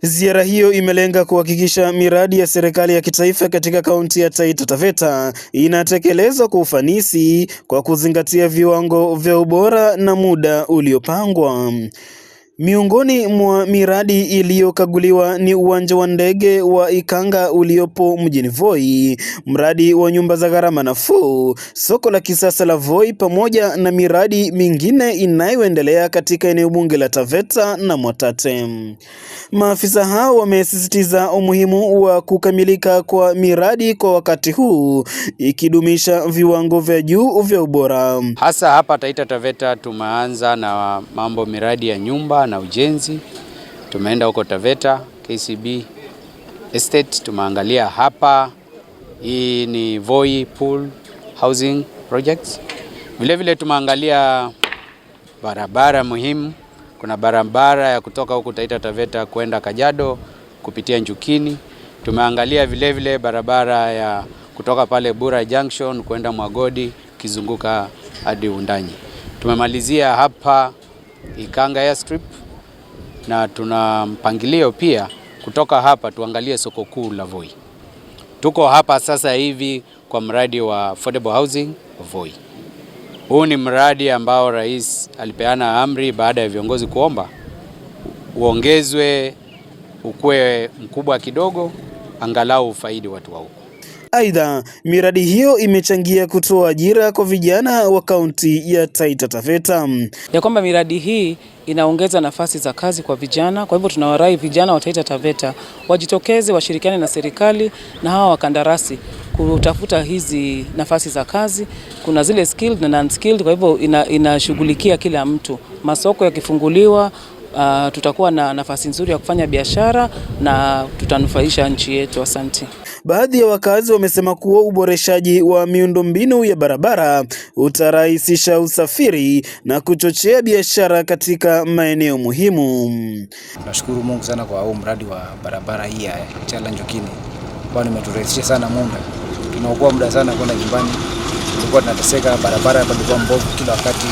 Ziara hiyo imelenga kuhakikisha miradi ya serikali ya kitaifa katika kaunti ya Taita Taveta inatekelezwa kwa ufanisi kwa kuzingatia viwango vya ubora na muda uliopangwa. Miongoni mwa miradi iliyokaguliwa ni uwanja wa ndege wa Ikanga uliopo mjini Voi, mradi wa nyumba za gharama nafuu, soko la kisasa la Voi pamoja na miradi mingine inayoendelea katika eneo bunge la Taveta na Mwatate. Maafisa hao wamesisitiza umuhimu wa kukamilika kwa miradi kwa wakati huu ikidumisha viwango vya juu vya ubora. Hasa hapa Taita Taveta tumeanza na mambo miradi ya nyumba na ujenzi. Tumeenda huko Taveta KCB Estate, tumeangalia hapa. Hii ni Voi Pool Housing Projects. Vile tumeangalia barabara muhimu. Kuna barabara ya kutoka huko Taita Taveta kwenda Kajiado kupitia Njukini. Tumeangalia vile barabara ya kutoka pale Bura Junction kwenda Mwagodi kizunguka hadi Undanyi. Tumemalizia hapa Ikanga Airstrip na tuna mpangilio pia kutoka hapa tuangalie soko kuu la Voi. Tuko hapa sasa hivi kwa mradi wa affordable housing Voi. Huu ni mradi ambao rais alipeana amri baada ya viongozi kuomba uongezwe ukue mkubwa kidogo angalau ufaidi watu wa huko. Aidha, miradi hiyo imechangia kutoa ajira kwa vijana wa kaunti ya Taita Taveta. Ya kwamba miradi hii inaongeza nafasi za kazi kwa vijana, kwa hivyo tunawarai vijana wa Taita Taveta wajitokeze, washirikiane na serikali na hawa wakandarasi kutafuta hizi nafasi za kazi. Kuna zile skilled na non-skilled, kwa hivyo inashughulikia kila mtu. Masoko yakifunguliwa, tutakuwa na nafasi nzuri ya kufanya biashara na tutanufaisha nchi yetu. Asante. Baadhi ya wakazi wamesema kuwa uboreshaji wa miundombinu ya barabara utarahisisha usafiri na kuchochea biashara katika maeneo muhimu. Nashukuru Mungu sana kwa huu mradi wa barabara hii ya Chala Njukini. Kwani imeturahisishia sana muda. Tunaokoa muda sana kwenda nyumbani. Tulikuwa tunateseka, barabara hapa ilikuwa mbovu kila wakati.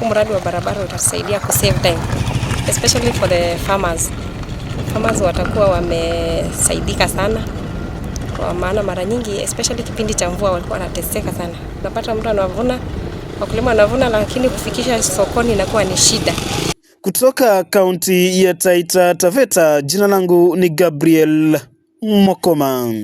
Huu mradi wa barabara utasaidia ku save time, especially for the farmers. Farmers watakuwa wamesaidika sana, kwa maana mara nyingi especially kipindi cha mvua walikuwa wanateseka sana. Unapata mtu anavuna, wakulima wanavuna, lakini kufikisha sokoni inakuwa ni shida. Kutoka kaunti ya Taita Taveta, jina langu ni Gabriel Mokoma.